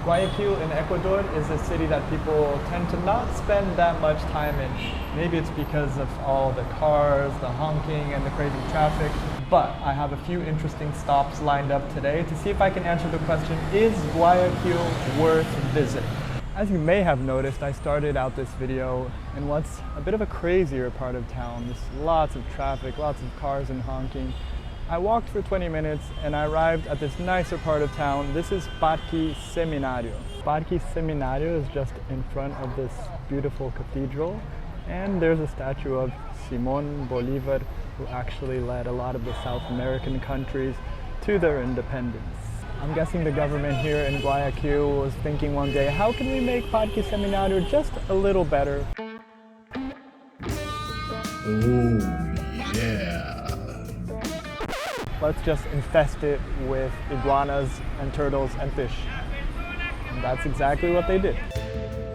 Guayaquil in Ecuador is a city that people tend to not spend that much time in. Maybe it's because of all the cars, the honking, and the crazy traffic. But I have a few interesting stops lined up today to see if I can answer the question, is Guayaquil worth visiting? As you may have noticed, I started out this video in what's a bit of a crazier part of town. There's lots of traffic, lots of cars and honking. I walked for 20 minutes and I arrived at this nicer part of town. This is Parque Seminario. Parque Seminario is just in front of this beautiful cathedral, and there's a statue of Simón Bolívar, who actually led a lot of the South American countries to their independence. I'm guessing the government here in Guayaquil was thinking one day, how can we make Parque Seminario just a little better? Oh, yeah. Let's just infest it with iguanas and turtles and fish. And that's exactly what they did.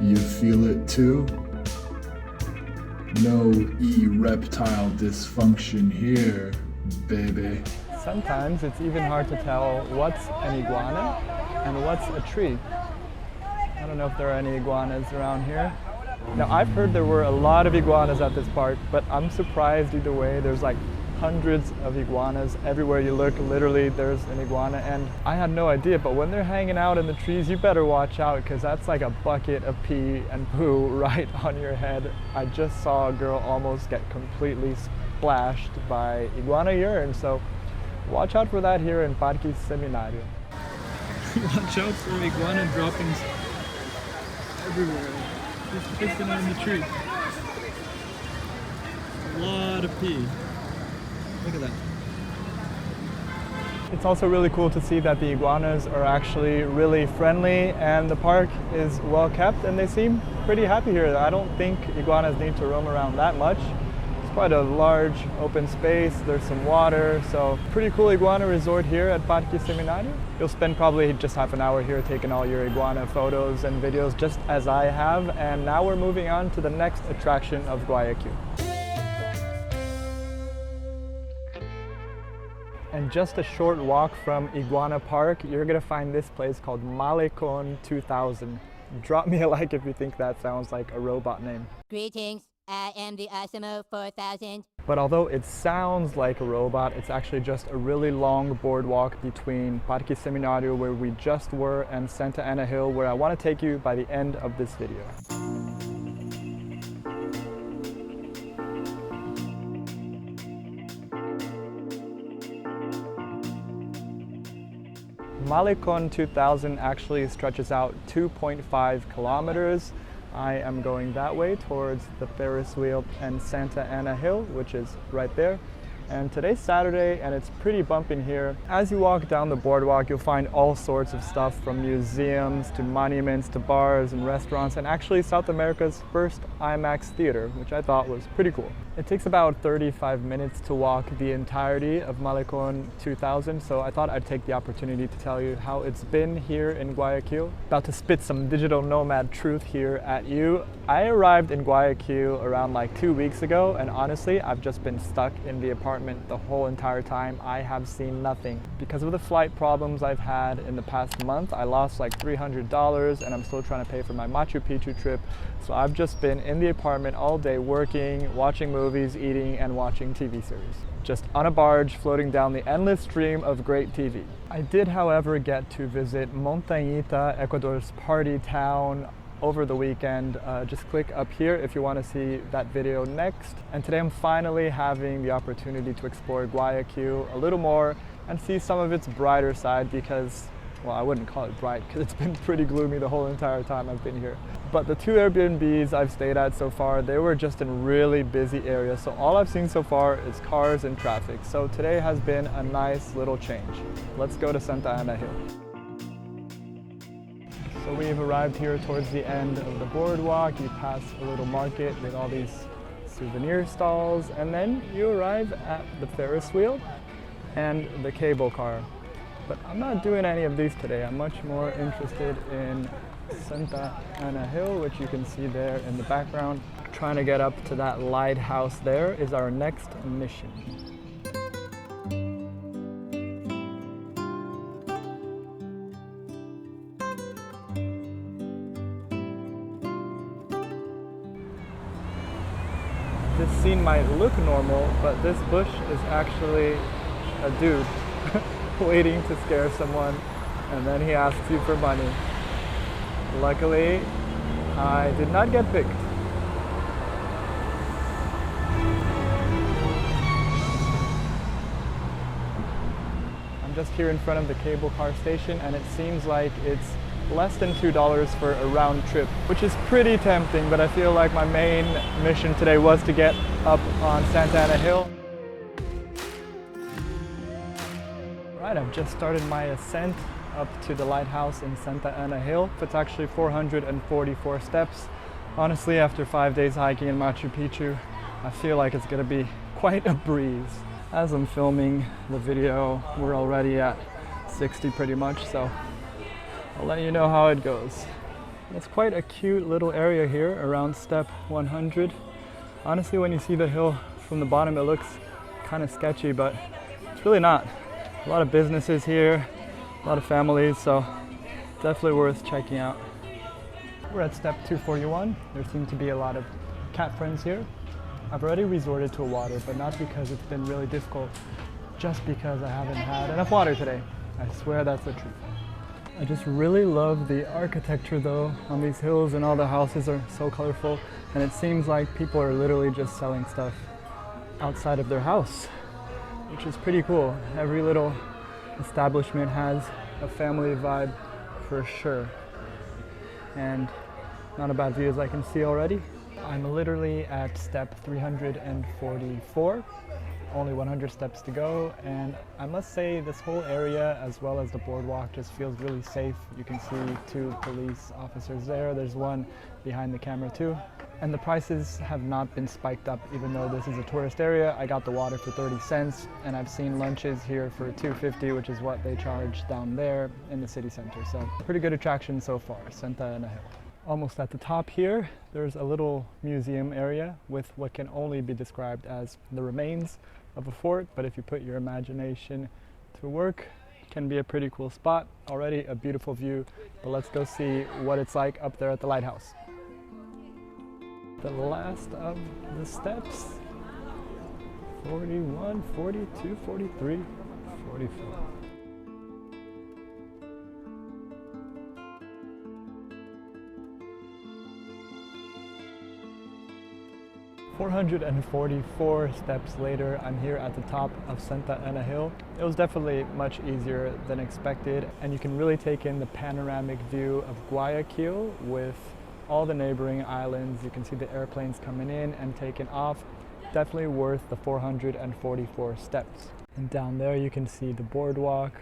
You feel it too? No reptile dysfunction here, baby. Sometimes it's even hard to tell what's an iguana and what's a tree. I don't know if there are any iguanas around here. Now, I've heard there were a lot of iguanas at this park, but I'm surprised either way. There's like hundreds of iguanas. Everywhere you look, literally, there's an iguana, and I had no idea, but when they're hanging out in the trees, you better watch out, because that's like a bucket of pee and poo right on your head. I just saw a girl almost get completely splashed by iguana urine, so watch out for that here in Parque Seminario. Watch out for iguana droppings everywhere, just pissing on the tree. A lot of pee. Look at that. It's also really cool to see that the iguanas are actually really friendly, and the park is well kept and they seem pretty happy here. I don't think iguanas need to roam around that much. It's quite a large open space, there's some water, so pretty cool iguana resort here at Parque Seminario. You'll spend probably just half an hour here taking all your iguana photos and videos, just as I have, and now we're moving on to the next attraction of Guayaquil. And just a short walk from Iguana Park, you're gonna find this place called Malecón 2000. Drop me a like if you think that sounds like a robot name. Greetings, I am the Osimo 4000. But although it sounds like a robot, it's actually just a really long boardwalk between Parque Seminario, where we just were, and Santa Ana Hill, where I want to take you by the end of this video. Malecón 2000 actually stretches out 2.5 kilometers. I am going that way towards the Ferris wheel and Santa Ana Hill, which is right there. And today's Saturday and it's pretty bumping here. As you walk down the boardwalk, you'll find all sorts of stuff, from museums to monuments to bars and restaurants, and actually South America's first IMAX theater, which I thought was pretty cool. It takes about 35 minutes to walk the entirety of Malecón 2000, so I thought I'd take the opportunity to tell you how it's been here in Guayaquil. About to spit some digital nomad truth here at you. I arrived in Guayaquil around like 2 weeks ago, and honestly, I've just been stuck in the apartment the whole entire time. I have seen nothing. Because of the flight problems I've had in the past month, I lost like $300, and I'm still trying to pay for my Machu Picchu trip. So I've just been in the apartment all day working, watching movies, eating, and watching TV series. Just on a barge floating down the endless stream of great TV. I did, however, get to visit Montañita, Ecuador's party town, over the weekend. Just click up here if you want to see that video next. And today I'm finally having the opportunity to explore Guayaquil a little more and see some of its brighter side, because, well, I wouldn't call it bright because it's been pretty gloomy the whole entire time I've been here. But the 2 Airbnbs I've stayed at so far, they were just in really busy areas. So all I've seen so far is cars and traffic. So today has been a nice little change. Let's go to Santa Ana Hill. So we've arrived here towards the end of the boardwalk. You pass a little market with all these souvenir stalls, and then you arrive at the Ferris wheel and the cable car. But I'm not doing any of these today. I'm much more interested in Santa Ana Hill, which you can see there in the background. Trying to get up to that lighthouse there is our next mission. this scene might look normal, but this bush is actually a dude waiting to scare someone, and then he asks you for money. Luckily, I did not get picked. I'm just here in front of the cable car station, and it seems like it's less than $2 for a round trip, which is pretty tempting, but I feel like my main mission today was to get up on Santa Ana Hill. Right, I've just started my ascent up to the lighthouse in Santa Ana Hill. It's actually 444 steps. Honestly, after 5 days hiking in Machu Picchu, I feel like it's gonna be quite a breeze. As I'm filming the video, we're already at 60 pretty much, so I'll let you know how it goes. It's quite a cute little area here around step 100. Honestly, when you see the hill from the bottom, it looks kind of sketchy, but it's really not. A lot of businesses here, a lot of families, so definitely worth checking out. We're at step 241. There seem to be a lot of cat friends here. I've already resorted to water, but not because it's been really difficult, just because I haven't had enough water today. I swear that's the truth. I just really love the architecture though on these hills, and all the houses are so colorful, and it seems like people are literally just selling stuff outside of their house, which is pretty cool. Every little establishment has a family vibe for sure, and not a bad view as I can see already. I'm literally at step 344. Only 100 steps to go, and I must say this whole area as well as the boardwalk just feels really safe. You can see 2 police officers there. There's one behind the camera too. And the prices have not been spiked up even though this is a tourist area. I got the water for 30 cents and I've seen lunches here for $2.50, which is what they charge down there in the city center. So pretty good attraction so far, Santa Ana Hill. Almost at the top here, there's a little museum area with what can only be described as the remains of a fort, but if you put your imagination to work, it can be a pretty cool spot. Already a beautiful view, but let's go see what it's like up there at the lighthouse. The last of the steps, 41, 42, 43, 44. 444 steps later, I'm here at the top of Santa Ana Hill. It was definitely much easier than expected, and you can really take in the panoramic view of Guayaquil with all the neighboring islands. You can see the airplanes coming in and taking off. Definitely worth the 444 steps. And down there you can see the boardwalk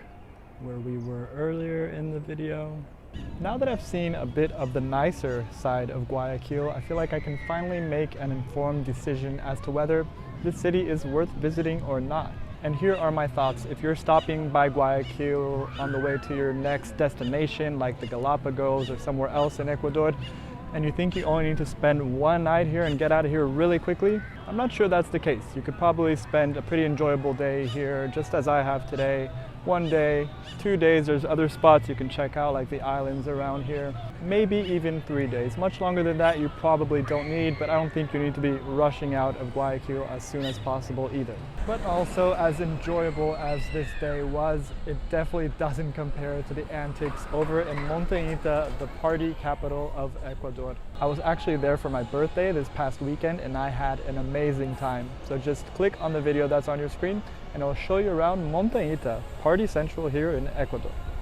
where we were earlier in the video. Now that I've seen a bit of the nicer side of Guayaquil, I feel like I can finally make an informed decision as to whether this city is worth visiting or not. And here are my thoughts. If you're stopping by Guayaquil on the way to your next destination, like the Galapagos or somewhere else in Ecuador, and you think you only need to spend one night here and get out of here really quickly, I'm not sure that's the case. You could probably spend a pretty enjoyable day here, just as I have today. 1 day, 2 days, there's other spots you can check out, like the islands around here. Maybe even 3 days. Much longer than that you probably don't need, but I don't think you need to be rushing out of Guayaquil as soon as possible either. But also, as enjoyable as this day was, it definitely doesn't compare to the antics over in Montañita, the party capital of Ecuador. I was actually there for my birthday this past weekend and I had an amazing time. So just click on the video that's on your screen and I'll show you around Montañita, party central here in Ecuador.